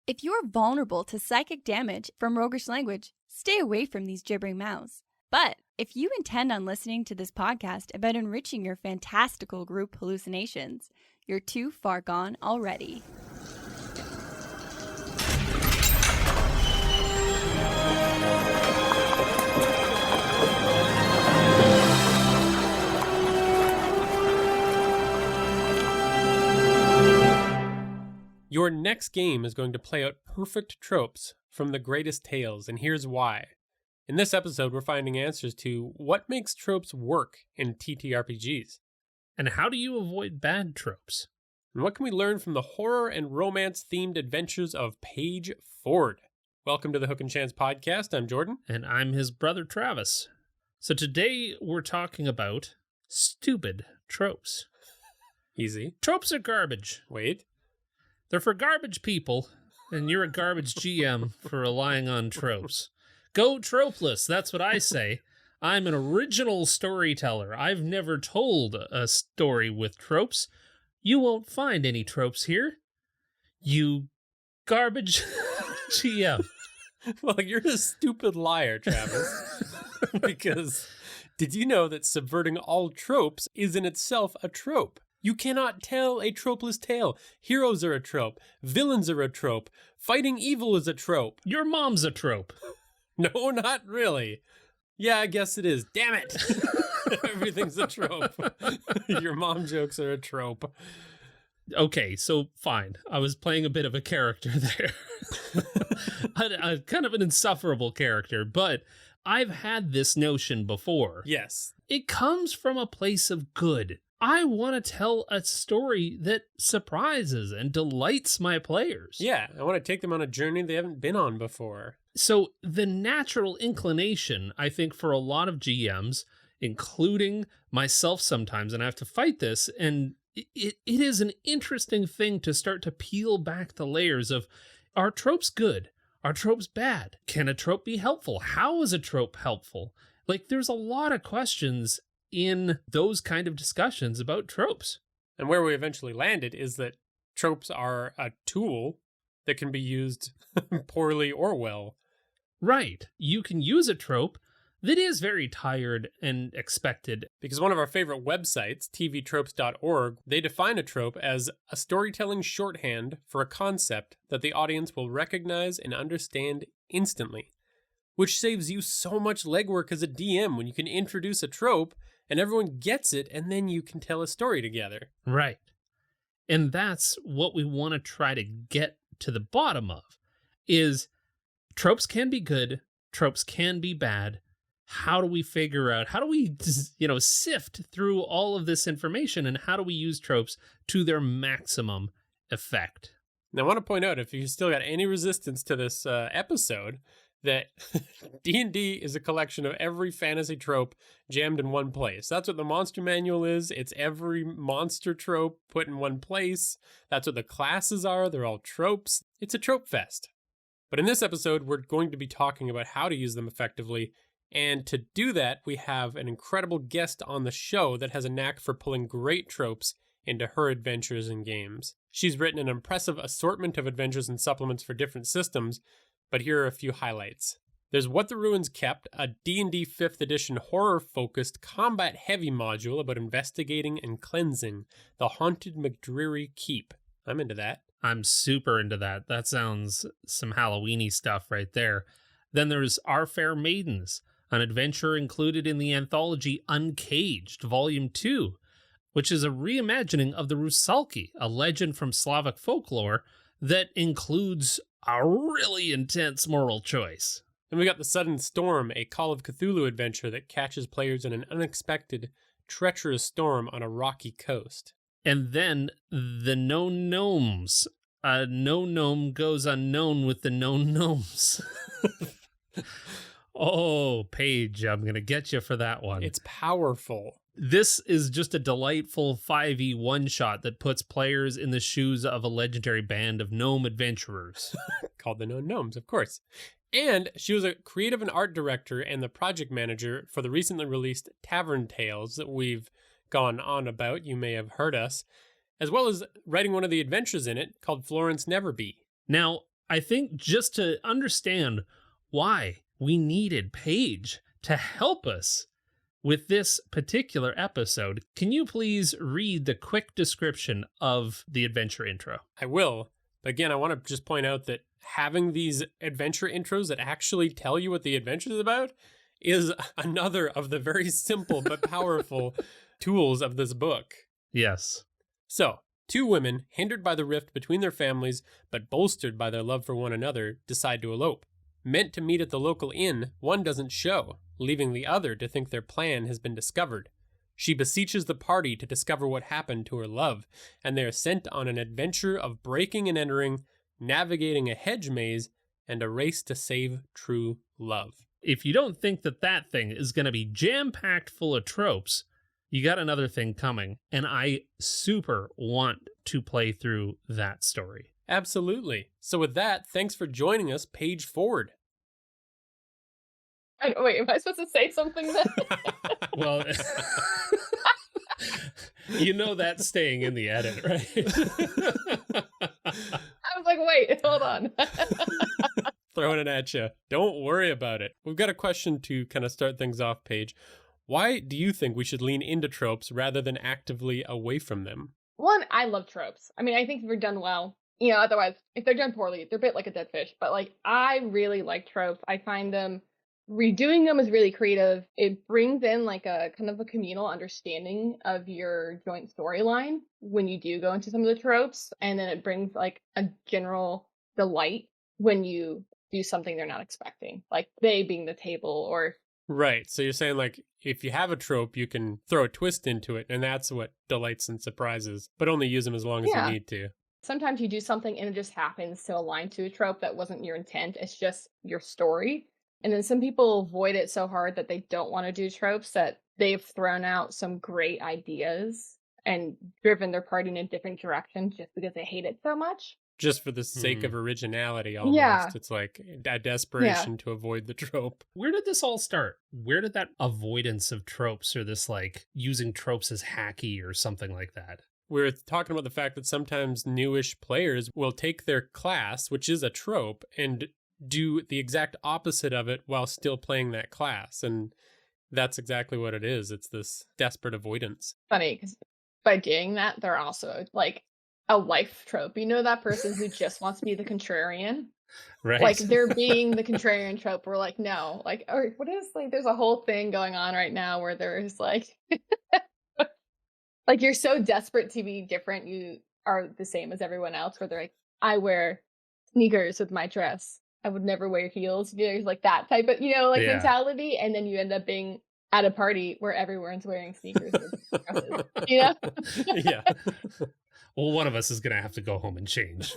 If you're vulnerable to psychic damage from roguish language, stay away from these gibbering mouths. But if you intend on listening to this podcast about enriching your fantastical group hallucinations, you're too far gone already. Your next game is going to play out perfect tropes from the greatest tales, and here's why. In this episode, we're finding answers to what makes tropes work in TTRPGs. And how do you avoid bad tropes? And what can we learn from the horror and romance-themed adventures of Paige Ford? Welcome to the Hook and Chance podcast. I'm Jordan. And I'm his brother, Travis. So today we're talking about stupid tropes. Easy. Tropes are garbage. Wait. They're for garbage people, and you're a garbage GM for relying on tropes. Go tropeless, that's what I say. I'm an original storyteller. I've never told a story with tropes. You won't find any tropes here. You garbage GM. Well, you're a stupid liar, Travis. Because did you know that subverting all tropes is in itself a trope? You cannot tell a tropeless tale. Heroes are a trope. Villains are a trope. Fighting evil is a trope. Your mom's a trope. No, not really. Yeah, I guess it is. Damn it. Everything's a trope. Your mom jokes are a trope. Okay, so fine. I was playing a bit of a character there. a kind of an insufferable character, but I've had this notion before. Yes. It comes from a place of good. I want to tell a story that surprises and delights my players. Yeah, I want to take them on a journey they haven't been on before. So the natural inclination, I think, for a lot of GMs, including myself sometimes, and I have to fight this, and it is an interesting thing to start to peel back the layers of, are tropes good? Are tropes bad? Can a trope be helpful? How is a trope helpful? Like, there's a lot of questions in those kind of discussions about tropes. And where we eventually landed is that tropes are a tool that can be used poorly or well. Right. You can use a trope that is very tired and expected. Because one of our favorite websites, tvtropes.org, they define a trope as a storytelling shorthand for a concept that the audience will recognize and understand instantly, which saves you so much legwork as a DM when you can introduce a trope and everyone gets it, and then you can tell a story together. Right. And that's what we want to try to get to the bottom of, is tropes can be good, tropes can be bad. How do we figure out, how do we, sift through all of this information, and how do we use tropes to their maximum effect? Now, I want to point out, if you still got any resistance to this episode, that D&D is a collection of every fantasy trope jammed in one place. That's what the monster manual is. It's every monster trope put in one place. That's what the classes are. They're all tropes. It's a trope fest. But in this episode, we're going to be talking about how to use them effectively. And to do that, we have an incredible guest on the show that has a knack for pulling great tropes into her adventures and games. She's written an impressive assortment of adventures and supplements for different systems, but here are a few highlights. There's What the Ruins Kept, a D&D 5th edition horror-focused combat-heavy module about investigating and cleansing the haunted McDreary Keep. I'm into that. I'm super into that. That sounds some Halloween-y stuff right there. Then there's Our Fair Maidens, an adventure included in the anthology Uncaged, Volume 2, which is a reimagining of the Rusalki, a legend from Slavic folklore that includes a really intense moral choice. Then we got The Sudden Storm, a Call of Cthulhu adventure that catches players in an unexpected, treacherous storm on a rocky coast. And then The Known Gnomes. A known gnome goes unknown with the known gnomes. Oh, Paige, I'm going to get you for that one. It's powerful. This is just a delightful 5e one-shot that puts players in the shoes of a legendary band of gnome adventurers. Called the Known Gnomes, of course. And she was a creative and art director and the project manager for the recently released Tavern Tales that we've gone on about. You may have heard us. As well as writing one of the adventures in it called Florence Neverby. Now, I think just to understand why we needed Paige to help us with this particular episode, can you please read the quick description of the adventure intro? I will. But again, I want to just point out that having these adventure intros that actually tell you what the adventure is about is another of the very simple but powerful tools of this book. Yes. So, two women, hindered by the rift between their families, but bolstered by their love for one another, decide to elope. Meant to meet at the local inn, one doesn't show, leaving the other to think their plan has been discovered. She beseeches the party to discover what happened to her love, and they are sent on an adventure of breaking and entering, navigating a hedge maze, and a race to save true love. If you don't think that thing is going to be jam-packed full of tropes, you got another thing coming, and I super want to play through that story. Absolutely. So with that, thanks for joining us, Paige Ford. Wait, am I supposed to say something then? Well, you know that's staying in the edit, right? I was like, wait, hold on. Throwing it at you. Don't worry about it. We've got a question to kind of start things off, Paige. Why do you think we should lean into tropes rather than actively away from them? One, I love tropes. I mean, I think if they're done well, otherwise, if they're done poorly, they're a bit like a dead fish. But like, I really like tropes. I find them, redoing them is really creative. It brings in like a kind of a communal understanding of your joint storyline when you do go into some of the tropes. And then it brings like a general delight when you do something they're not expecting, like they being the table or... Right. So you're saying like, if you have a trope, you can throw a twist into it, and that's what delights and surprises, but only use them as long as you need to. Sometimes you do something and it just happens to align to a trope that wasn't your intent. It's just your story. And then some people avoid it so hard that they don't want to do tropes that they've thrown out some great ideas and driven their party in a different direction just because they hate it so much. Just for the sake of originality, almost. Yeah. It's like a desperation to avoid the trope. Where did this all start? Where did that avoidance of tropes, or this like using tropes as hacky or something like that? We're talking about the fact that sometimes newish players will take their class, which is a trope, and do the exact opposite of it while still playing that class. And that's exactly what it is. It's this desperate avoidance. Funny, because by doing that, they're also like a life trope. You know, that person who just wants to be the contrarian? Right. Like they're being the contrarian trope. We're like, no, like, or what is like, there's a whole thing going on right now where there's like, like you're so desperate to be different, you are the same as everyone else, where they're like, I wear sneakers with my dress. I would never wear heels. There's like that type of, mentality. And then you end up being at a party where everyone's wearing sneakers with dresses, Yeah. Well, one of us is going to have to go home and change.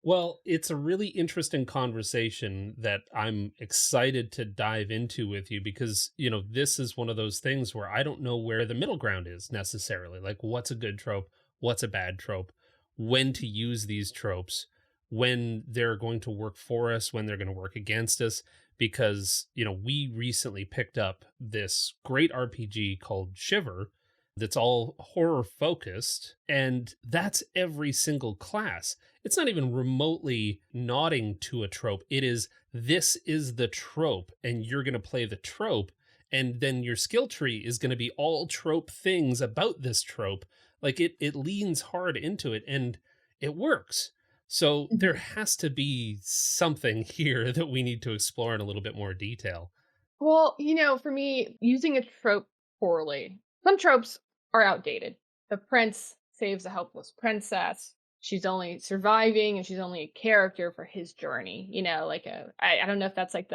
Well, it's a really interesting conversation that I'm excited to dive into with you because, this is one of those things where I don't know where the middle ground is necessarily. Like, what's a good trope? What's a bad trope? When to use these tropes? When they're going to work for us? When they're going to work against us? Because, we recently picked up this great RPG called Shiver that's all horror focused, and that's every single class. It's not even remotely nodding to a trope. It is, this is the trope, and you're going to play the trope, and then your skill tree is going to be all trope things about this trope. Like it leans hard into it, and it works. So there has to be something here that we need to explore in a little bit more detail. Well, for me, using a trope poorly, some tropes are outdated. The prince saves a helpless princess. She's only surviving and she's only a character for his journey. I don't know if that's like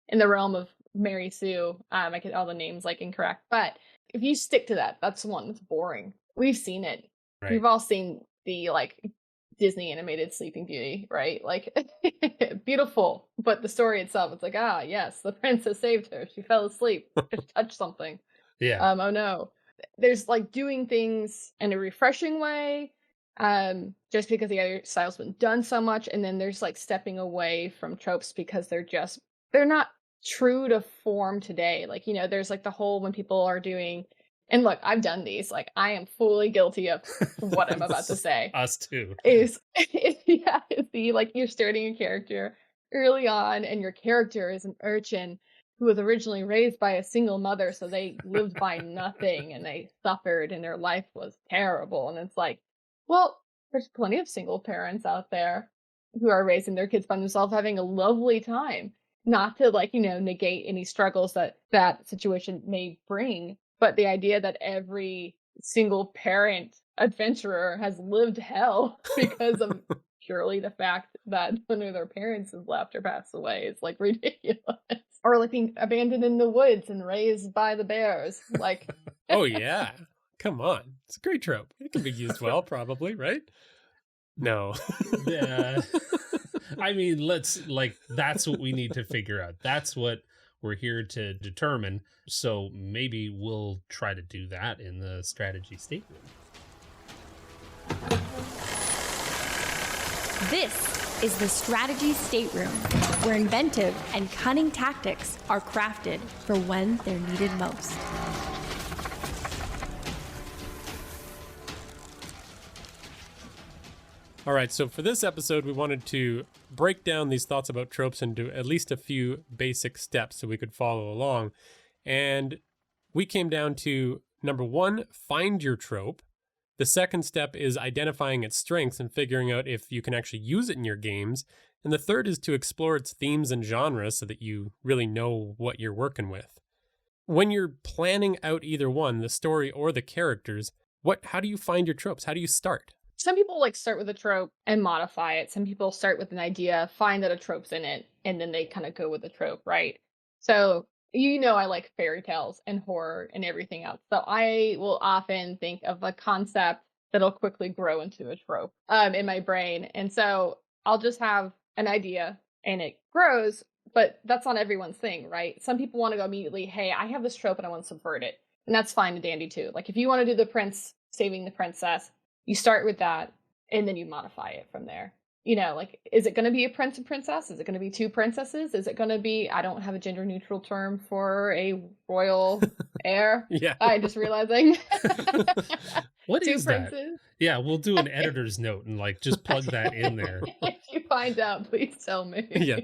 in the realm of Mary Sue. I get all the names like incorrect, but if you stick to that, that's one that's boring. We've seen it. Right. We've all seen the like Disney animated Sleeping Beauty, right? Like beautiful, but the story itself, it's like, yes, the princess saved her. She fell asleep, just touched something. Yeah. Oh no. There's like doing things in a refreshing way, just because the other style's been done so much, and then there's like stepping away from tropes because they're not true to form today. Like, there's like the whole when people are doing, and look, I've done these, like I am fully guilty of what I'm about to say. Us too. It's see, like, you're starting a character early on, and your character is an urchin who was originally raised by a single mother, so they lived by nothing and they suffered and their life was terrible. And it's like, well, there's plenty of single parents out there who are raising their kids by themselves, having a lovely time. Not to, like, negate any struggles that that situation may bring, but the idea that every single parent adventurer has lived hell because of purely the fact that one of their parents has left or passed away is, like, ridiculous. Or, like, being abandoned in the woods and raised by the bears. Like, Oh, yeah. Come on. It's a great trope. It can be used well, probably, right? No. Yeah. I mean, that's what we need to figure out. That's what we're here to determine. So maybe we'll try to do that in the strategy statement. This is the strategy stateroom, where inventive and cunning tactics are crafted for when they're needed most. All right, so for this episode, we wanted to break down these thoughts about tropes into at least a few basic steps so we could follow along. And we came down to, number one, find your trope. The second step is identifying its strengths and figuring out if you can actually use it in your games. And the third is to explore its themes and genres so that you really know what you're working with. When you're planning out either one, the story or the characters, how do you find your tropes? How do you start? some people like start with a trope and modify it. Some people start with an idea, find that a trope's in it, and then they kind of go with the trope, right? So, I like fairy tales and horror and everything else. So I will often think of a concept that'll quickly grow into a trope in my brain. And so I'll just have an idea and it grows, but that's not everyone's thing, right? Some people want to go immediately, hey, I have this trope and I want to subvert it. And that's fine and dandy too. Like if you want to do the prince saving the princess, you start with that and then you modify it from there. Like, is it going to be a prince and princess? Is it going to be two princesses? Is it going to be, I don't have a gender neutral term for a royal heir. Yeah. I'm just realizing. What two is princes? that? Yeah, we'll do an editor's note and just plug that in there. If you find out, please tell me. Yeah.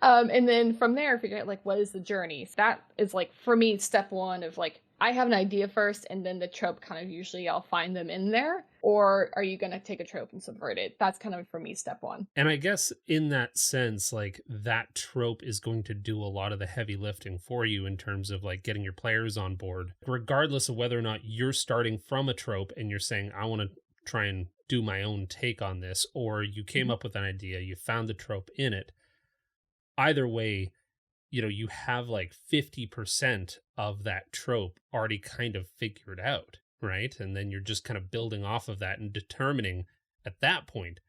And then from there, figure out what is the journey. So that is for me, step one of I have an idea first, and then the trope kind of usually I'll find them in there. Or are you going to take a trope and subvert it? That's kind of for me, step one. And I guess in that sense, that trope is going to do a lot of the heavy lifting for you in terms of getting your players on board, regardless of whether or not you're starting from a trope and you're saying, I want to try and do my own take on this, or you came up with an idea, you found the trope in it. Either way, you have 50% of that trope already kind of figured out, right? And then you're just kind of building off of that and determining at that point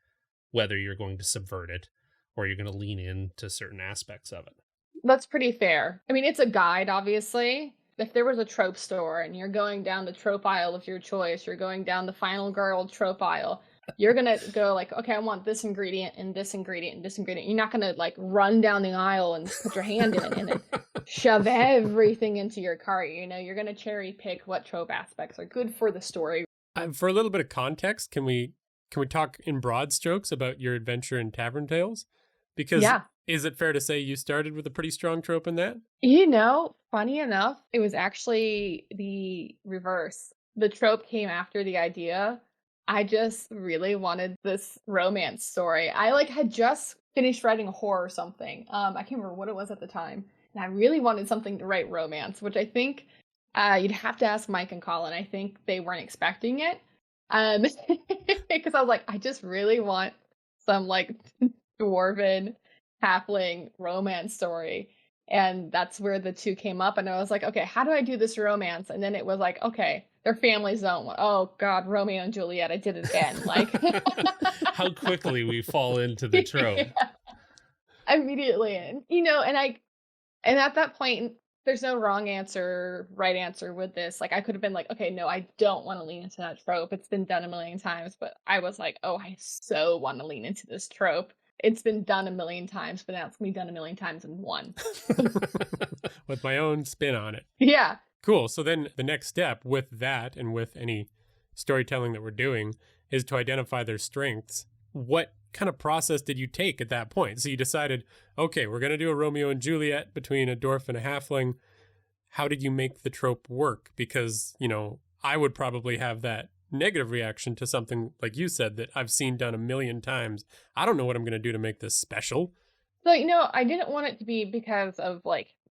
whether you're going to subvert it or you're going to lean into certain aspects of it. That's pretty fair. I mean, it's a guide, obviously. If there was a trope store and you're going down the trope aisle of your choice, you're going down the final girl trope aisle, you're going to go okay, I want this ingredient and this ingredient and this ingredient. You're not going to run down the aisle and put your hand in it and then shove everything into your cart. You're going to cherry pick what trope aspects are good for the story. For a little bit of context, can we talk in broad strokes about your adventure in Tavern Tales? Because Is it fair to say you started with a pretty strong trope in that? Funny enough, it was actually the reverse. The trope came after the idea. I just really wanted this romance story. I had just finished writing a horror or something. I can't remember what it was at the time. And I really wanted something to write romance, which I think you'd have to ask Mike and Colin. I think they weren't expecting it. Because I was I just really want some dwarven halfling romance story. And that's where the two came up. And I was okay, how do I do this romance? And then it was okay, their families don't want, oh God, Romeo and Juliet, I did it again. How quickly we fall into the trope. Yeah. Immediately. And at that point, there's no wrong answer, right answer with this. I could have been okay, no, I don't want to lean into that trope. It's been done a million times. But I was oh, I so want to lean into this trope. It's been done a million times, but now it's going to be done a million times in one. With my own spin on it. Yeah. Cool. So then the next step with that and with any storytelling that we're doing is to identify their strengths. What kind of process did you take at that point? So you decided, okay, we're going to do a Romeo and Juliet between a dwarf and a halfling. How did you make the trope work? Because, I would probably have that negative reaction to something like you said that I've seen done a million times. I don't know what I'm going to do to make this special. So, I didn't want it to be because of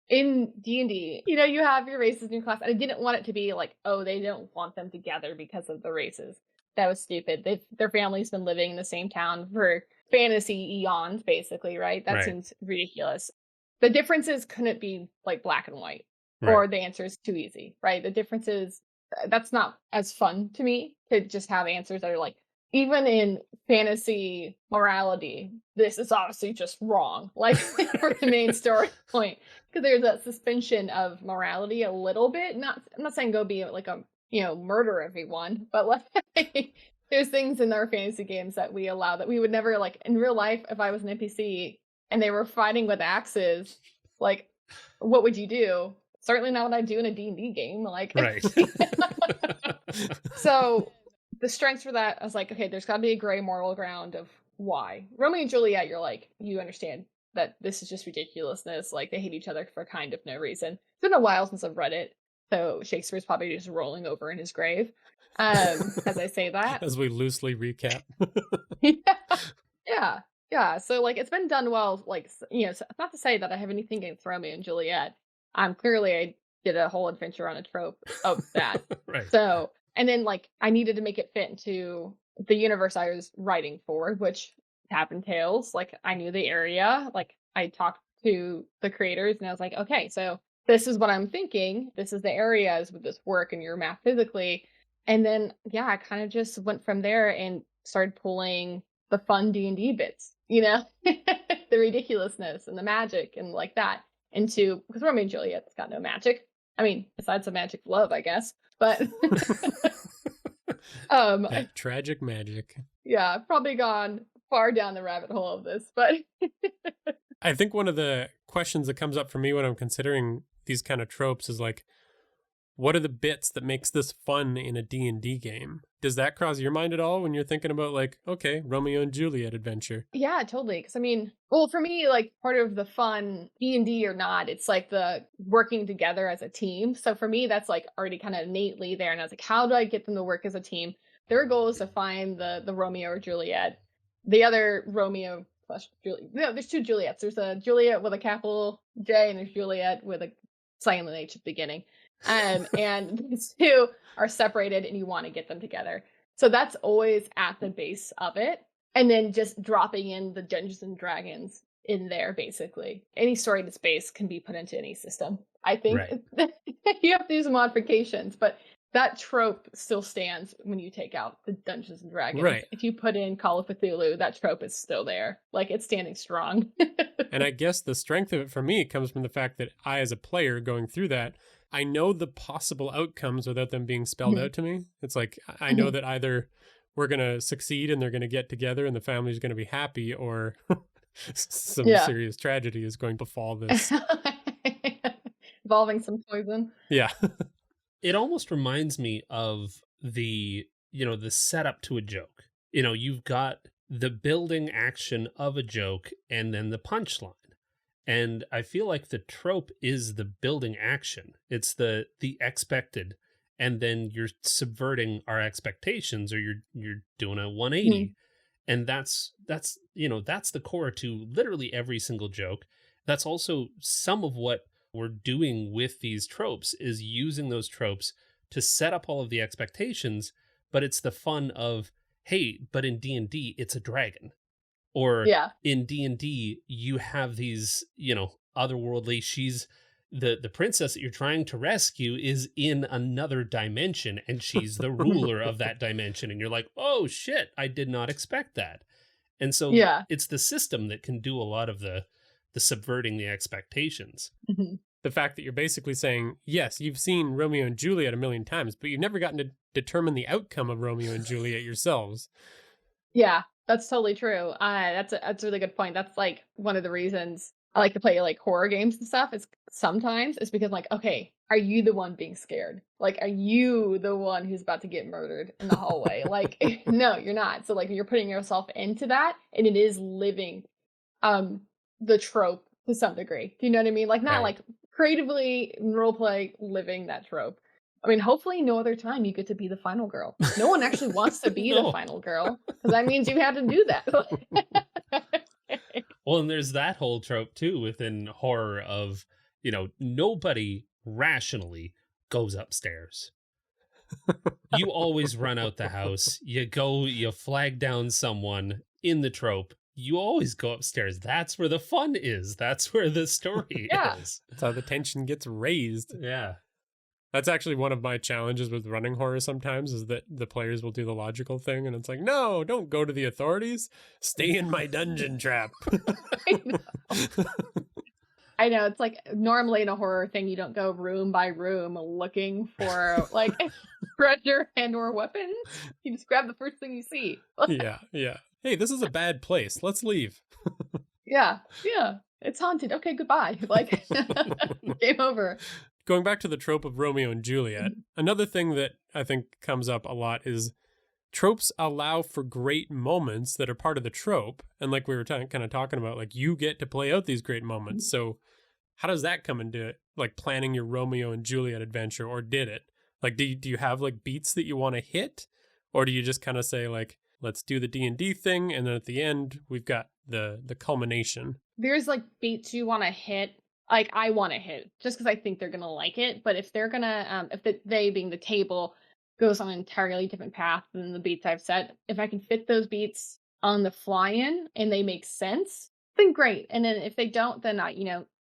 in D&D, you have your races in your class, and I didn't want it to be they don't want them together because of the races. That was stupid. Their family's been living in the same town for fantasy eons, basically, right? That seems ridiculous. The differences couldn't be black and white, or the answer is too easy, right? The difference is that's not as fun to me to just have answers that are even in fantasy morality, this is obviously just wrong, for the main story point, because there's a suspension of morality a little bit. I'm not saying go be murder everyone, but there's things in our fantasy games that we allow that we would never in real life. If I was an NPC and they were fighting with axes, what would you do? Certainly not what I'd do in a D&D game. Right. So the strengths for that, I was okay, there's got to be a gray moral ground of why. Romeo and Juliet, you're you understand that this is just ridiculousness. They hate each other for kind of no reason. It's been a while since I've read it, so Shakespeare's probably just rolling over in his grave as I say that. As we loosely recap. Yeah. So it's been done well. It's not to say that I have anything against Romeo and Juliet. Clearly I did a whole adventure on a trope of that. Right. So, and then I needed to make it fit into the universe I was writing for, which Tap Tales. I knew the area. I talked to the creators and I was okay, so this is what I'm thinking. This is the areas with this work and your math physically. And then, I kind of just went from there and started pulling the fun D&D bits, the ridiculousness and the magic and that into, because Romeo and Juliet's got no magic. I mean, besides the magic love, I guess. But that tragic magic. Yeah, I've probably gone far down the rabbit hole of this, but I think one of the questions that comes up for me when I'm considering these kind of tropes is what are the bits that makes this fun in a D&D game? Does that cross your mind at all when you're thinking about okay, Romeo and Juliet adventure? Yeah, totally. Because for me, part of the fun, D&D or not, it's the working together as a team. So for me, that's already kind of innately there. And I was how do I get them to work as a team? Their goal is to find the Romeo or Juliet. The other Romeo plus Juliet. No, there's two Juliets. There's a Juliet with a capital J and there's Juliet with a silent H at the beginning. And these two are separated and you want to get them together. So that's always at the base of it. And then just dropping in the Dungeons and Dragons in there, basically. Any story in space can be put into any system. I think you have to do some modifications, but that trope still stands when you take out the Dungeons and Dragons. Right. If you put in Call of Cthulhu, that trope is still there. It's standing strong. And I guess the strength of it for me comes from the fact that I, as a player going through that, I know the possible outcomes without them being spelled out to me. It's I know that either we're going to succeed and they're going to get together and the family's going to be happy, or some serious tragedy is going to befall this. Involving some poison. Yeah. It almost reminds me of the setup to a joke. You've got the building action of a joke and then the punchline. And I feel like the trope is the building action. It's the expected, and then you're subverting our expectations, or you're doing a 180. And that's the core to literally every single joke. That's also some of what we're doing with these tropes, is using those tropes to set up all of the expectations, but it's the fun of, hey, but in D&D it's a dragon. Or in D&D, you have these, otherworldly, she's the princess that you're trying to rescue is in another dimension, and she's the ruler of that dimension. And you're oh shit, I did not expect that. And so it's the system that can do a lot of the subverting the expectations. Mm-hmm. The fact that you're basically saying, yes, you've seen Romeo and Juliet a million times, but you've never gotten to determine the outcome of Romeo and Juliet yourselves. Yeah. That's totally true. That's a really good point. That's one of the reasons I like to play horror games and stuff. Is sometimes it's because okay, are you the one being scared? Like, are you the one who's about to get murdered in the hallway? Like, no, you're not. So like you're putting yourself into that, and it is living the trope to some degree. Do you know what I mean? Like, not Right. like creatively roleplay living that trope. I mean, hopefully no other time you get to be the final girl. No one actually wants to be the No. final girl, because that means you had to do that. Well, and there's that whole trope too within horror of, nobody rationally goes upstairs. You always run out the house. You flag down someone in the trope. You always go upstairs. That's where the fun is. That's where the story Yeah. is. That's how the tension gets raised. Yeah. That's actually one of my challenges with running horror sometimes, is that the players will do the logical thing, and it's like, no, don't go to the authorities. Stay in my dungeon trap. I know, it's like normally in a horror thing, you don't go room by room looking for like treasure and or weapons. You just grab the first thing you see. Yeah. Hey, this is a bad place. Let's leave. Yeah. It's haunted. Okay, goodbye. Like, game over. Going back to the trope of Romeo and Juliet, another thing that I think comes up a lot is tropes allow for great moments that are part of the trope. And like we were kind of talking about, like, you get to play out these great moments. So how does that come into it? Like planning your Romeo and Juliet adventure, or did it? Like, do you have like beats that you want to hit? Or do you just kind of say like, let's do the D&D thing, and then at the end, we've got the culmination? There's like beats you want to hit. Like, I want to hit just because I think they're gonna like it. But if they're gonna, if they being the table goes on an entirely different path than the beats I've set, if I can fit those beats on the fly-in and they make sense, then great. And then if they don't, then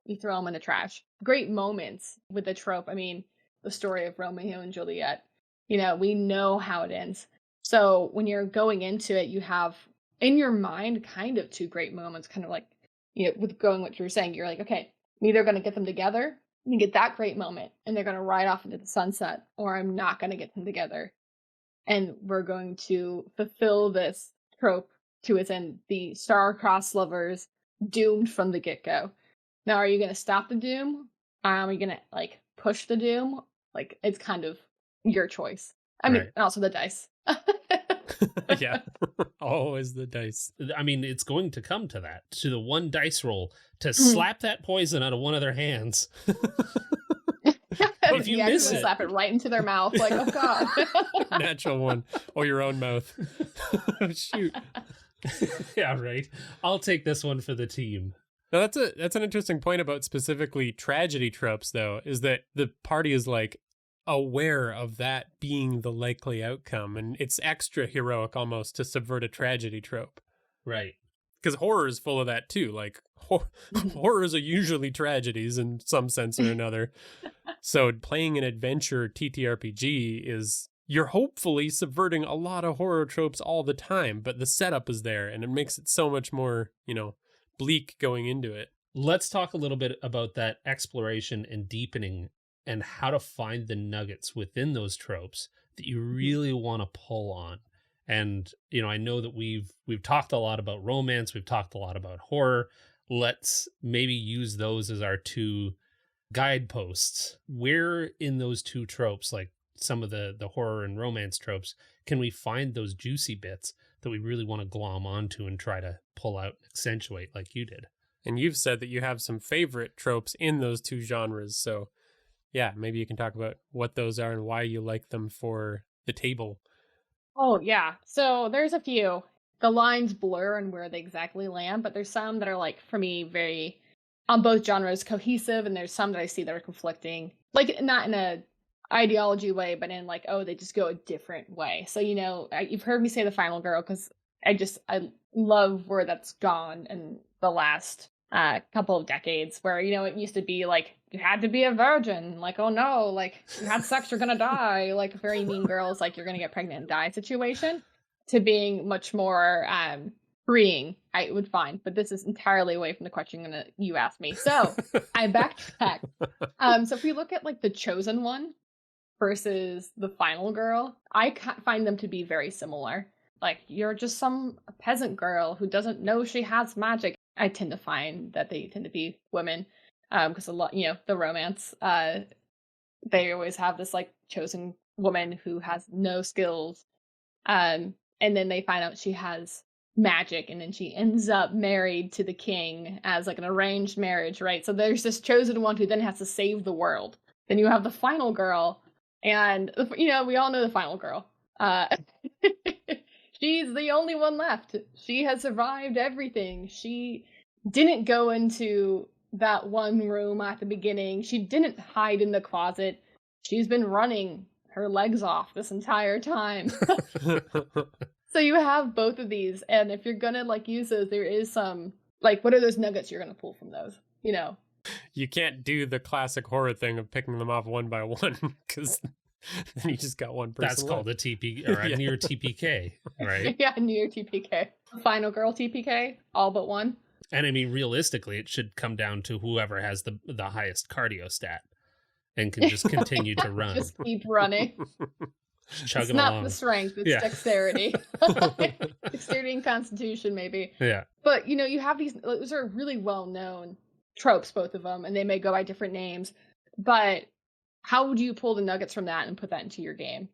you throw them in the trash. Great moments with the trope. I mean, the story of Romeo and Juliet. We know how it ends. So when you're going into it, you have in your mind kind of two great moments, kind of like, with going what you were saying, you're like, okay, I'm either going to get them together and get that great moment and they're going to ride off into the sunset, or I'm not going to get them together and we're going to fulfill this trope to its end. The star-crossed lovers doomed from the get-go. Now, are you going to stop the doom? Are you going to like push the doom? Like, it's kind of your choice. I mean, Right. and also the dice. Yeah. Always the dice. I mean, it's going to come to that, to the one dice roll to slap that poison out of one of their hands. If you miss it, slap it right into their mouth, like, oh god. Natural one. Or your own mouth. Shoot. Yeah, right. I'll take this one for the team. Now that's an interesting point about specifically tragedy tropes, though, is that the party is like aware of that being the likely outcome, and it's extra heroic almost to subvert a tragedy trope. Right. Because horror is full of that too. Like horrors are usually tragedies in some sense or another. So playing an adventure TTRPG is, you're hopefully subverting a lot of horror tropes all the time, but the setup is there and it makes it so much more, bleak going into it. Let's talk a little bit about that exploration and deepening and how to find the nuggets within those tropes that you really want to pull on. And, I know that we've talked a lot about romance. We've talked a lot about horror. Let's maybe use those as our two guideposts. Where in those two tropes, like some of the horror and romance tropes, can we find those juicy bits that we really want to glom onto and try to pull out and accentuate like you did? And you've said that you have some favorite tropes in those two genres. So yeah, maybe you can talk about what those are and why you like them for the table. Oh, yeah. So there's a few. The lines blur and where they exactly land, but there's some that are, like, for me, very, on both genres, cohesive, and there's some that I see that are conflicting. Like, not in a ideology way, but in, like, oh, they just go a different way. So, you've heard me say the final girl, because I love where that's gone in the last couple of decades, where, it used to be, like, you had to be a virgin, like, oh no, like, you had sex, you're gonna die, like, very Mean Girls, like, you're gonna get pregnant and die situation, to being much more freeing. I would find, but this is entirely away from the question you asked me, so I backtrack. So if we look at, like, the chosen one versus the final girl, I find them to be very similar. Like, you're just some peasant girl who doesn't know she has magic. I tend to find that they tend to be women, because a lot, the romance they always have this like chosen woman who has no skills. And then they find out she has magic, and then she ends up married to the king as like an arranged marriage, right? So there's this chosen one who then has to save the world. Then you have the final girl, and we all know the final girl. She's the only one left. She has survived everything. She didn't go into that one room at the beginning. She didn't hide in the closet. She's been running her legs off this entire time. So you have both of these, and if you're gonna like use those, there is some like, what are those nuggets you're gonna pull from those? You can't do the classic horror thing of picking them off one by one, because then you just got one person. That's called a TP or a near TPK, right? Yeah, near TPK. Final girl TPK, all but one. And I mean, realistically, it should come down to whoever has the highest cardio stat and can just continue to run. Just keep running. Chugging it's not along. the strength, it's dexterity. Dexterity and constitution, maybe. Yeah. But, you have those are really well-known tropes, both of them, and they may go by different names. But how would you pull the nuggets from that and put that into your game?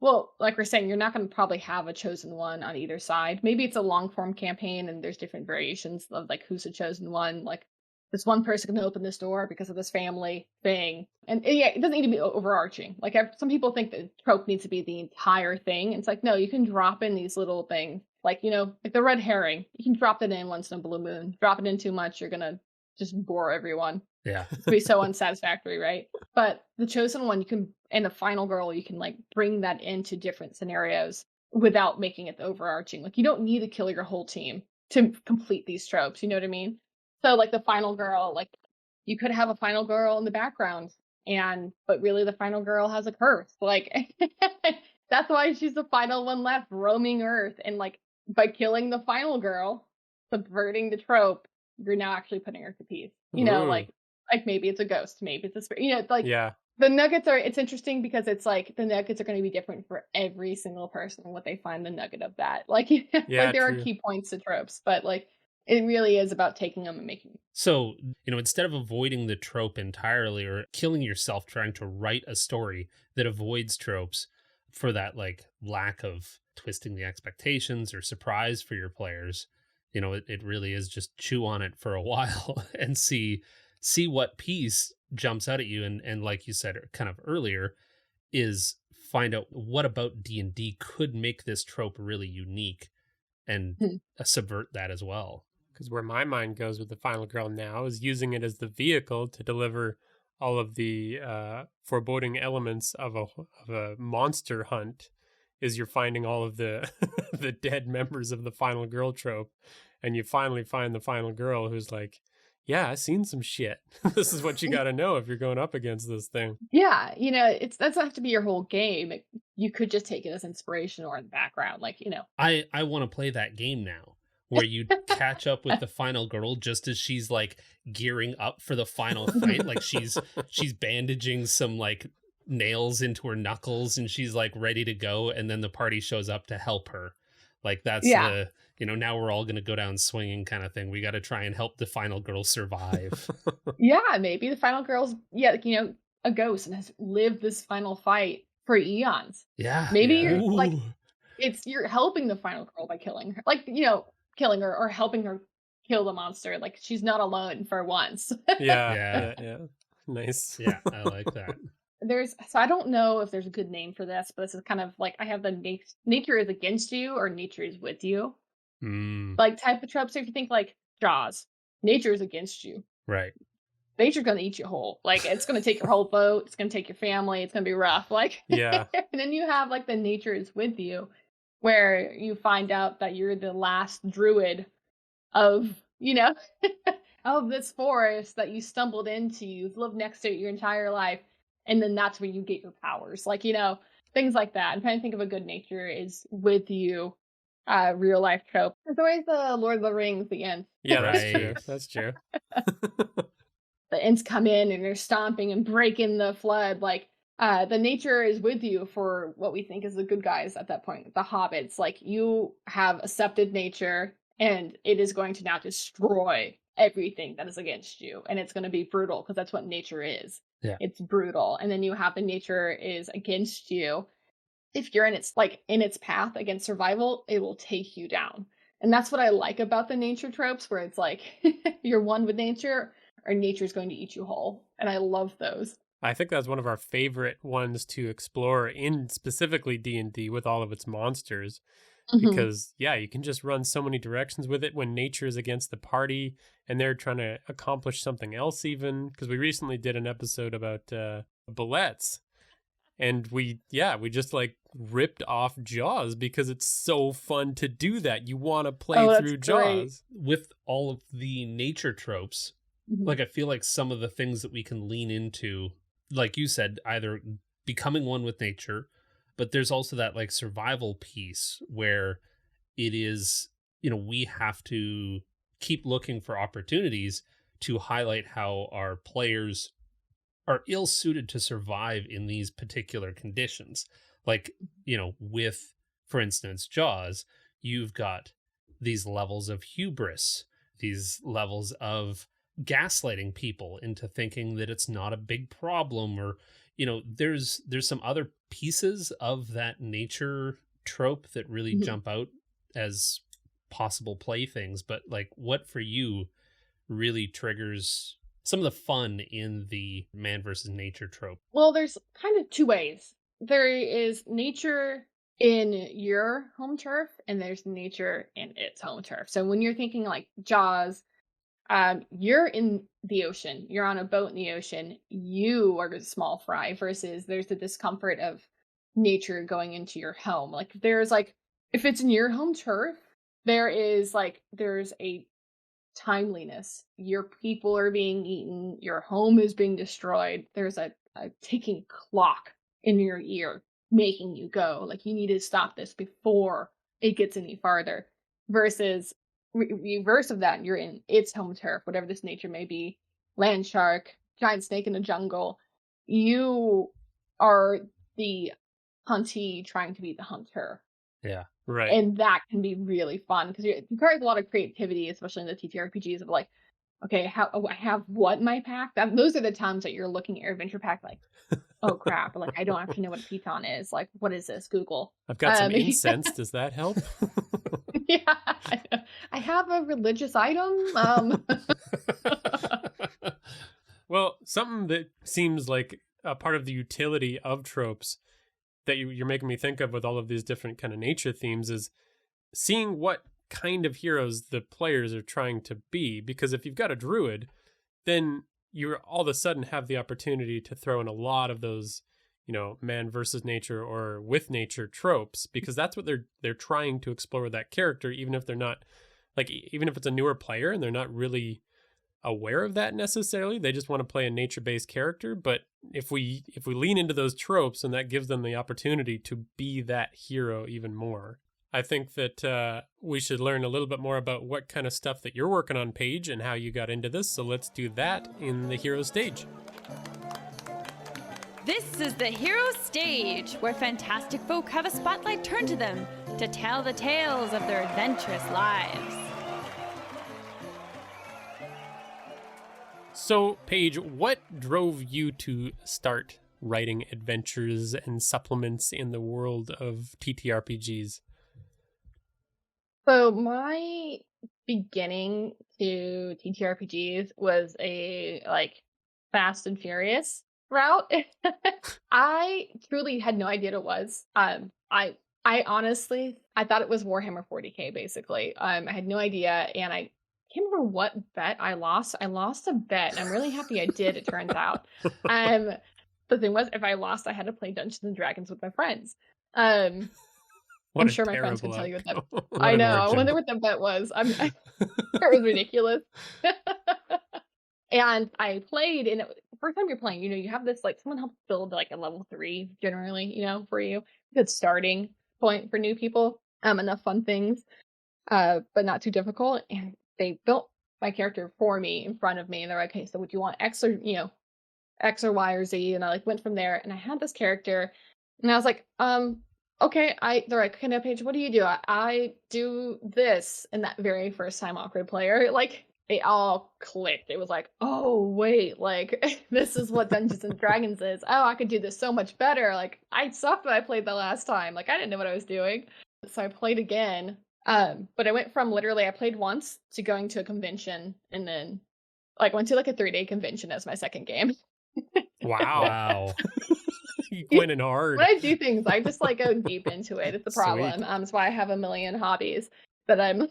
Well, like we're saying, you're not going to probably have a chosen one on either side. Maybe it's a long-form campaign, and there's different variations of, like, who's the chosen one. Like, this one person can open this door because of this family thing. And yeah, it doesn't need to be overarching. Like, some people think that trope needs to be the entire thing. It's like, no, you can drop in these little things. Like, like the red herring. You can drop it in once in a blue moon. Drop it in too much, you're going to just bore everyone. Yeah. It's be so unsatisfactory, right? But the chosen one, and the final girl, you can like bring that into different scenarios without making it overarching. Like, you don't need to kill your whole team to complete these tropes. You know what I mean? So like the final girl, like you could have a final girl in the background, but really the final girl has a curse. Like that's why she's the final one left roaming Earth. And like by killing the final girl, subverting the trope, you're now actually putting her to peace. Like maybe it's a ghost, maybe it's a spirit. Like the nuggets it's interesting because it's like the nuggets are going to be different for every single person what they find the nugget of that. Like like there are key points to tropes, but like it really is about taking them and making them. So, instead of avoiding the trope entirely or killing yourself trying to write a story that avoids tropes for that like lack of twisting the expectations or surprise for your players, it really is just chew on it for a while and see what piece jumps out at you. And like you said kind of earlier, is find out what about D&D could make this trope really unique and subvert that as well. Because where my mind goes with the final girl now is using it as the vehicle to deliver all of the foreboding elements of a monster hunt. Is you're finding all of the the dead members of the final girl trope, and you finally find the final girl who's like, yeah, I've seen some shit. This is what you got to know if you're going up against this thing. Yeah, it doesn't have to be your whole game. You could just take it as inspiration or in the background, like, I want to play that game now, where you catch up with the final girl just as she's like gearing up for the final fight. Like she's bandaging some like nails into her knuckles and she's like ready to go. And then the party shows up to help her. Like that's the, now we're all going to go down swinging kind of thing. We got to try and help the final girl survive. Yeah, maybe the final girl's, a ghost and has lived this final fight for eons. Yeah. Maybe you're like, you're helping the final girl by killing her. Like, killing her or helping her kill the monster. Like she's not alone for once. Yeah. Nice. Yeah, I like that. So I don't know if there's a good name for this, but this is kind of like I have the nature is against you or nature is with you. Like type of tropes. So if you think like Jaws, nature is against you. Right. Nature's gonna eat you whole. Like it's gonna take your whole boat. It's gonna take your family. It's gonna be rough. Like yeah. And then you have like the nature is with you, where you find out that you're the last druid of of this forest that you stumbled into. You've lived next to it your entire life. And then that's where you get your powers. Like, things like that. I'm trying to think of a good nature is with you real life trope. There's always the Lord of the Rings, the Ents. Yeah, that's true. That's true. The Ents come in and they're stomping and breaking the flood. Like, the nature is with you for what we think is the good guys at that point. The hobbits. Like, you have accepted nature and it is going to now destroy everything that is against you, and it's going to be brutal because that's what nature is. Yeah. It's brutal. And then you have the nature is against you. If you're in its path against survival, it will take you down. And that's what I like about the nature tropes, where it's like you're one with nature, or nature's going to eat you whole. And I love those. I think that's one of our favorite ones to explore in specifically D&D with all of its monsters. Because, yeah, you can just run so many directions with it when nature is against the party and they're trying to accomplish something else even. Because we recently did an episode about bullets. And we just like ripped off Jaws because it's so fun to do that. You want to play through Jaws. With all of the nature tropes, like I feel like some of the things that we can lean into, like you said, either becoming one with nature, but there's also that like survival piece where it is, we have to keep looking for opportunities to highlight how our players are ill-suited to survive in these particular conditions. Like, with, for instance, Jaws, you've got these levels of hubris, these levels of gaslighting people into thinking that it's not a big problem, or, there's some other pieces of that nature trope that really jump out as possible playthings. But like, what for you really triggers some of the fun in the man versus nature trope? Well, there's kind of two ways. There is nature in your home turf, and there's nature in its home turf. So when you're thinking like Jaws, you're in the ocean, you're on a boat in the ocean, you are a small fry, versus there's the discomfort of nature going into your home. Like there's like, if it's in your home turf, there's a timeliness. Your people are being eaten, your home is being destroyed. There's a ticking clock in your ear making you go. Like, you need to stop this before it gets any farther. Versus reverse of that, you're in its home turf, whatever this nature may be, land shark, giant snake in the jungle. You are the huntee trying to be the hunter. Yeah. Right. And that can be really fun because it requires a lot of creativity, especially in the TTRPGs, of like, okay, I have what in my pack? Those are the times that you're looking at your adventure pack like, oh crap, like I don't actually know what a piton is. Like, what is this? Google. I've got some incense. Does that help? Yeah, I have a religious item. Well, something that seems like a part of the utility of tropes that you're making me think of with all of these different kind of nature themes is seeing what kind of heroes the players are trying to be. Because if you've got a druid, then you all of a sudden have the opportunity to throw in a lot of those, man versus nature or with nature tropes, because that's what they're trying to explore with that character, even if they're not, like, even if it's a newer player and they're not really aware of that necessarily. They just want to play a nature-based character. But if we lean into those tropes, and that gives them the opportunity to be that hero even more. I think that we should learn a little bit more about what kind of stuff that you're working on, Paige, and how you got into this. So let's do that in the hero stage. This is the hero stage, where fantastic folk have a spotlight turned to them to tell the tales of their adventurous lives. So, Paige, what drove you to start writing adventures and supplements in the world of TTRPGs? So my beginning to TTRPGs was a Fast and Furious route. I truly had no idea what it was. I honestly thought it was Warhammer 40K basically. I had no idea, and I can't remember what bet I lost. I lost a bet, and I'm really happy I did, it turns out. The thing was, if I lost, I had to play Dungeons and Dragons with my friends. I'm sure my friends can tell you what that. I know. I wonder what the bet was. It was ridiculous. And I played, and the first time you're playing, you have this someone helps build a level 3 generally, for you. Good starting point for new people. Enough fun things, but not too difficult. And they built my character for me in front of me, and they're like, okay, so would you want X or X or Y or Z? And I went from there, and I had this character, and I was like, okay, they're like, okay, now Paige, what do you do? I do this. And that very first time awkward player, it all clicked. It was like, oh wait, like this is what Dungeons and Dragons is. Oh, I could do this so much better. Like I sucked when I played the last time. Like I didn't know what I was doing. So I played again. But I went from literally I played once to going to a convention, and then like went to like a 3-day convention as my second game. Wow. You went in hard. When I do things, I just like go deep into it. It's the problem. Sweet. That's why I have a million hobbies that I'm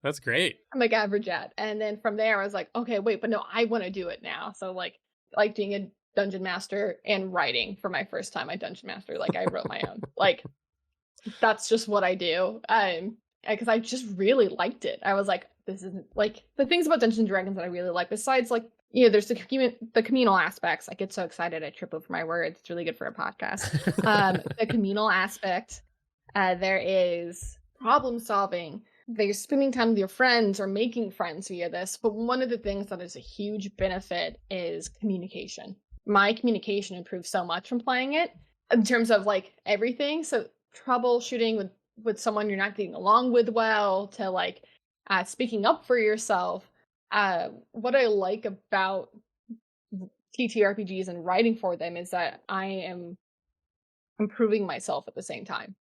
That's great. like average at. And then from there I was like, okay, wait, but no, I want to do it now. So like being a dungeon master and writing for my first time I dungeon master. Like I wrote my own. Like that's just what I do. Because I just really liked it. I was like, this isn't like the things about Dungeons and Dragons that I really like, besides like, you know, there's the communal aspects. I get so excited I trip over my words. It's really good for a podcast. The communal aspect, there is problem solving. There's spending time with your friends or making friends via this. But one of the things that is a huge benefit is communication. My communication improved so much from playing it in terms of like everything. So troubleshooting with someone you're not getting along with well, to like speaking up for yourself. What I like about TTRPGs and writing for them is that I am improving myself at the same time.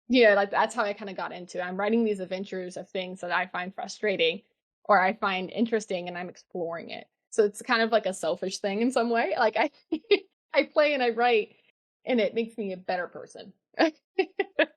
Yeah, like that's how I kind of got into it. I'm writing these adventures of things that I find frustrating or I find interesting, and I'm exploring it. So it's kind of like a selfish thing in some way. Like I play and I write, and it makes me a better person.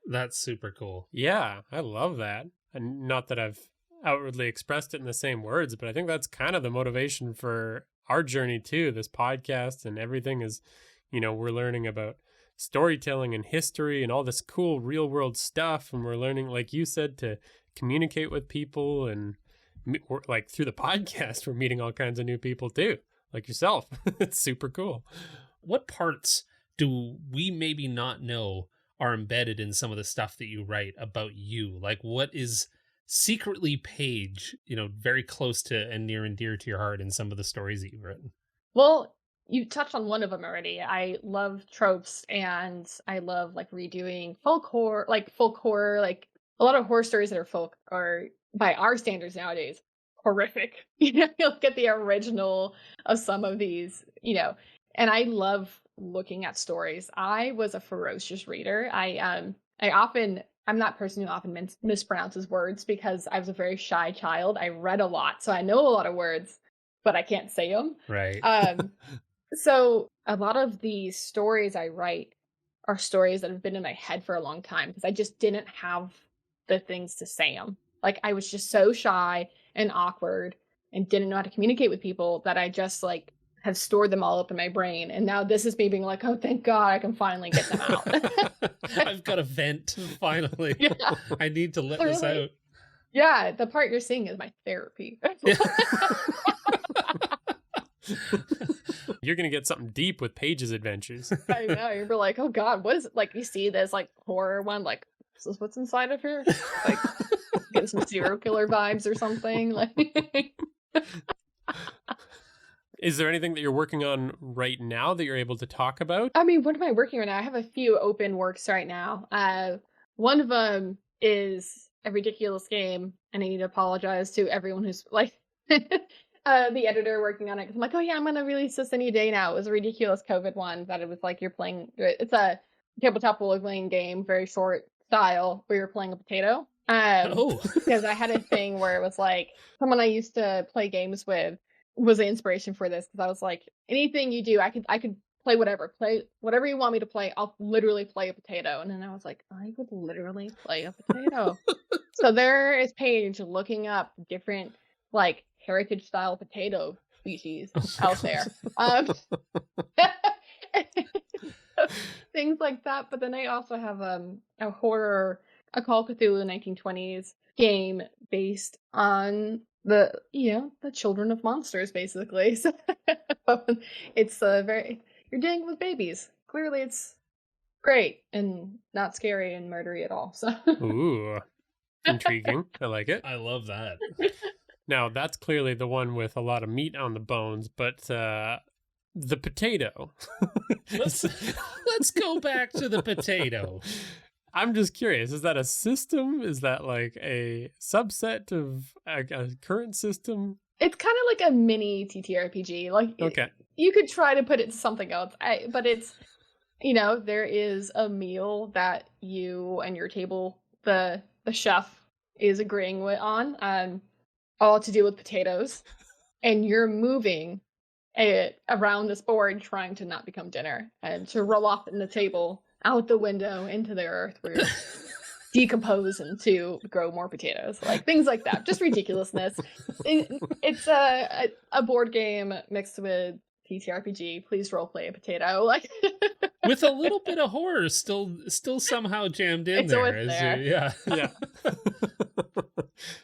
That's super cool. Yeah, I love that. And not that I've outwardly expressed it in the same words, but I think that's kind of the motivation for our journey too. This podcast and everything is, you know, we're learning about storytelling and history and all this cool real world stuff. And we're learning, like you said, to communicate with people, and like through the podcast, we're meeting all kinds of new people too, like yourself. It's super cool. What parts do we maybe not know are embedded in some of the stuff that you write about you? Like what is secretly Paige, you know, very close to and near and dear to your heart in some of the stories that you've written? Well, you touched on one of them already. I love tropes, and I love like redoing folk horror, like a lot of horror stories that are folk are by our standards nowadays horrific. You know, you look at the original of some of these, you know, and I love looking at stories. I was a ferocious reader. I'm not a person who often mispronounces words because I was a very shy child. I read a lot, so I know a lot of words, but I can't say them. Right. So a lot of the stories I write are stories that have been in my head for a long time because I just didn't have the things to say them. Like I was just so shy and awkward and didn't know how to communicate with people that I just like have stored them all up in my brain. And now this is me being like, oh, thank God I can finally get them out. I've got a vent finally. Yeah. I need to let this out. Yeah, the part you're seeing is my therapy. You're gonna get something deep with Paige's adventures. I know. You're like, oh God, what is it? Like you see this like horror one, like, is this what's inside of here? Like get some serial killer vibes or something. Like Is there anything that you're working on right now that you're able to talk about? I mean, what am I working on now? I have a few open works right now. One of them is a ridiculous game, and I need to apologize to everyone who's like the editor working on it, because I'm like, oh yeah, I'm gonna release this any day now. It was a ridiculous COVID one that it was like you're playing. It's a tabletop role-playing game, very short style, where you're playing a potato. Because I had a thing where it was like someone I used to play games with was the inspiration for this, because I was like, anything you do, I could play whatever you want me to play. I'll literally play a potato. And then I was like, I would literally play a potato. So there is Paige looking up different like heritage style potato species out there. Things like that. But then I also have a horror, a Call of Cthulhu 1920s game based on the children of monsters, basically. So it's you're dealing with babies. Clearly it's great and not scary and murdery at all. So ooh, intriguing. I like it. I love that. Now that's clearly the one with a lot of meat on the bones, but the potato. Let's go back to the potato. I'm just curious. Is that a system? Is that like a subset of a current system? It's kind of like a mini TTRPG. Like, Okay. you could try to put it to something else, but it's, there is a meal that you and your table, the chef is agreeing on, all to do with potatoes, and you're moving it around this board trying to not become dinner and to roll off in the table out the window into the earth where you're decompose and to grow more potatoes, like things like that. Just ridiculousness. It's a board game mixed with TTRPG. Please role play a potato, like with a little bit of horror still somehow jammed in it's there. always there. Yeah.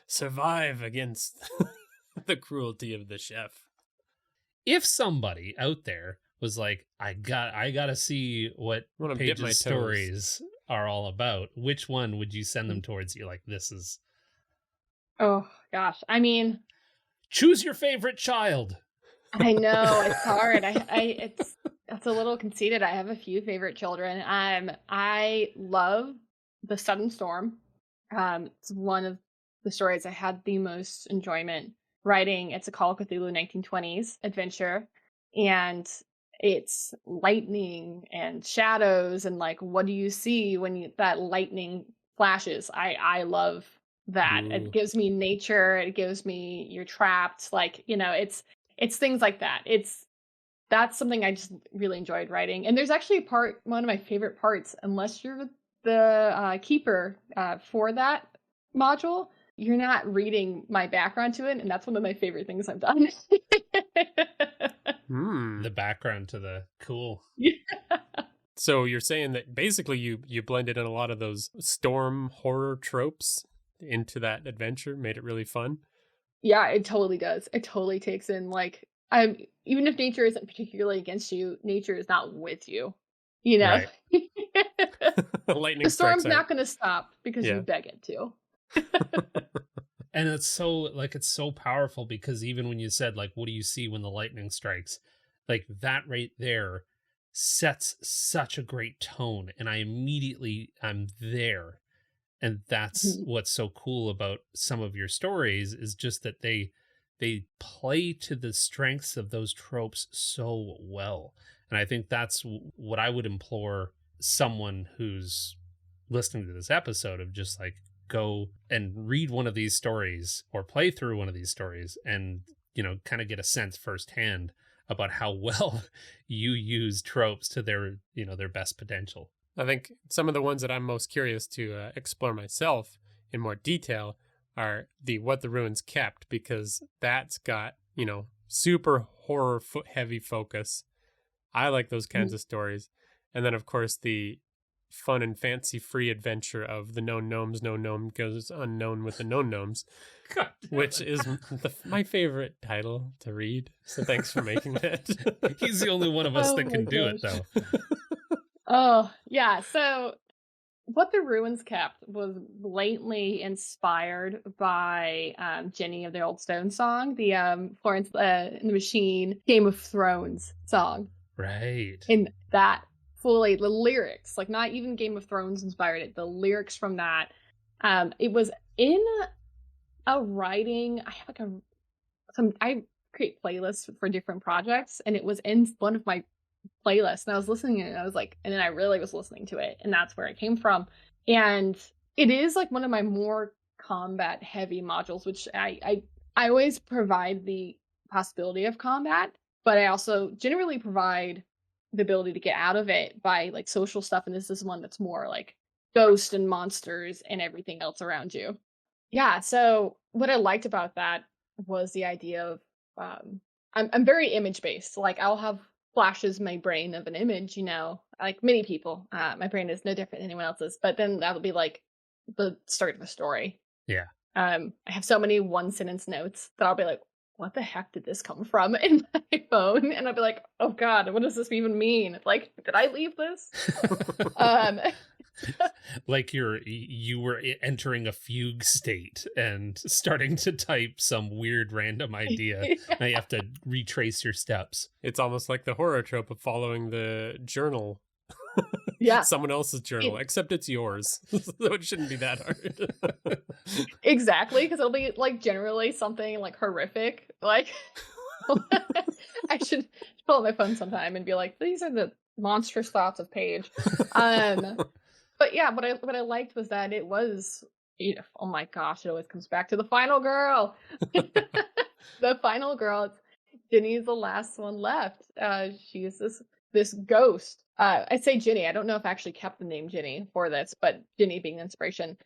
Survive against the cruelty of the chef. If somebody out there was like, I gotta see what Paige's stories are all about, which one would you send them towards? You're like, this is... Oh gosh, I mean, choose your favorite child. I know it's hard. That's a little conceited. I have a few favorite children. I love The Sudden Storm. It's one of the stories I had the most enjoyment writing. It's a Call of Cthulhu 1920s adventure, and it's lightning and shadows, and like, what do you see when that lightning flashes? I love that. Ooh. It gives me nature. It gives me you're trapped. Like, it's things like that. That's something I just really enjoyed writing. And there's actually one of my favorite parts, unless you're the keeper for that module, you're not reading my background to it, and that's one of my favorite things I've done. The background to the cool. Yeah. So you're saying that basically you blended in a lot of those storm horror tropes into that adventure, made it really fun? Yeah, it totally does. It totally takes in, like, even if nature isn't particularly against you, nature is not with you. Right. Lightning the storm's strikes not out. going to stop because you beg it to. And it's so powerful, because even when you said, like, what do you see when the lightning strikes? Like, that right there sets such a great tone, and I'm there. And that's what's so cool about some of your stories, is just that they play to the strengths of those tropes so well. And I think that's what I would implore someone who's listening to this episode of, just like, go and read one of these stories or play through one of these stories and, kind of get a sense firsthand about how well you use tropes to their best potential. I think some of the ones that I'm most curious to explore myself in more detail are the What the Ruins Kept, because that's got, super horror heavy focus. I like those kinds of stories. And then, of course, the fun and fancy-free adventure of The Known Gnomes, No Gnome Goes Unknown with the Known Gnomes, which is my favorite title to read. So thanks for making that. He's the only one of us that can do it, though. Oh, yeah. So What the Ruins Kept was blatantly inspired by Jenny of the Old Stone song, the Florence and the Machine Game of Thrones song. Right. And that fully, the lyrics, like, not even Game of Thrones inspired it, the lyrics from that, it was in a writing, I create playlists for different projects, and it was in one of my playlists, and I was listening to it, and I was like, and then I really was listening to it, and that's where it came from. And it is like one of my more combat heavy modules, which I always provide the possibility of combat, but I also generally provide the ability to get out of it by, like, social stuff, and this is one that's more like ghosts and monsters and everything else around you. Yeah, so what I liked about that was the idea of I'm very image based. Like, I'll have flashes in my brain of an image, like many people. My brain is no different than anyone else's, but then that'll be like the start of a story. Yeah. I have so many one sentence notes that I'll be like, what the heck did this come from in my phone? And I'll be like, oh God, what does this even mean? Like, did I leave this? Like you were entering a fugue state and starting to type some weird random idea. Yeah. Now you have to retrace your steps. It's almost like the horror trope of following the journal Yeah. Someone else's journal, except it's yours. So it shouldn't be that hard. Exactly, because it'll be like generally something like horrific. Like I should pull out my phone sometime and be like, these are the monstrous thoughts of Paige. But yeah, what I liked was that it was, oh my gosh, it always comes back to the final girl. The final girl, Ginny's the last one left. She's this ghost. I say Ginny. I don't know if I actually kept the name Ginny for this, but Ginny being the inspiration.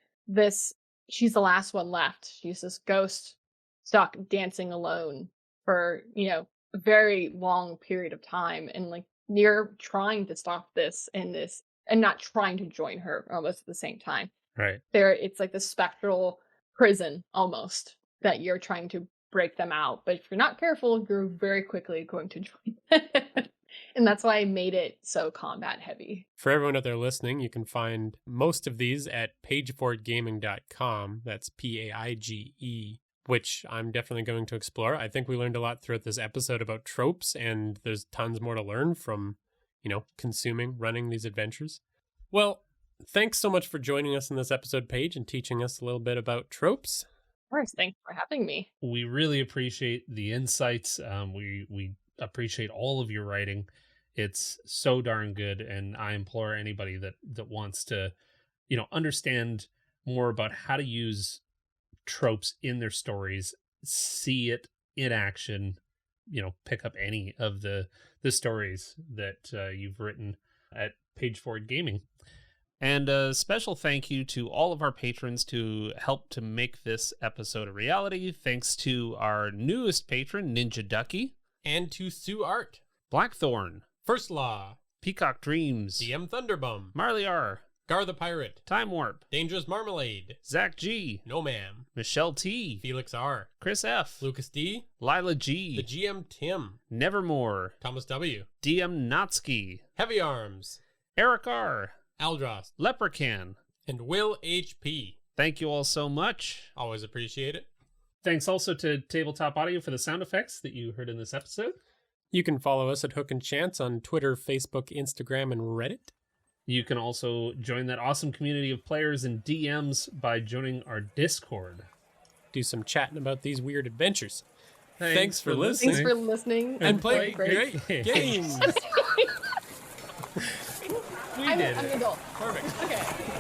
She's the last one left. She's this ghost stuck dancing alone for, a very long period of time, and like near trying to stop this and not trying to join her almost at the same time. Right. It's like the spectral prison almost that you're trying to break them out. But if you're not careful, you're very quickly going to join. And that's why I made it so combat heavy. For everyone out there listening, you can find most of these at paigefordgaming.com. That's PAIGE, which I'm definitely going to explore. I think we learned a lot throughout this episode about tropes, and there's tons more to learn from, running these adventures. Well, thanks so much for joining us in this episode, Paige, and teaching us a little bit about tropes. Of course, thanks for having me. We really appreciate the insights. We appreciate all of your writing. It's so darn good, and I implore anybody that wants to, understand more about how to use tropes in their stories, see it in action, pick up any of the stories that you've written at Paige Ford Gaming. And a special thank you to all of our patrons to help to make this episode a reality. Thanks to our newest patron, Ninja Ducky. And to Sue Art, Blackthorn, First Law, Peacock Dreams, DM Thunderbum, Marley R, Gar the Pirate, Time Warp, Dangerous Marmalade, Zach G, No Ma'am, Michelle T, Felix R, Chris F, Lucas D, Lila G, the GM Tim, Nevermore, Thomas W, DM Notsky, Heavy Arms, Eric R, Aldros, Leprechaun, and Will HP. Thank you all so much. Always appreciate it. Thanks also to Tabletop Audio for the sound effects that you heard in this episode. You can follow us at Hook and Chance on Twitter, Facebook, Instagram, and Reddit. You can also join that awesome community of players and DMs by joining our Discord. Do some chatting about these weird adventures. Thanks for listening. Thanks for listening. And play great games. We did I'm it. an adult. Perfect. Okay.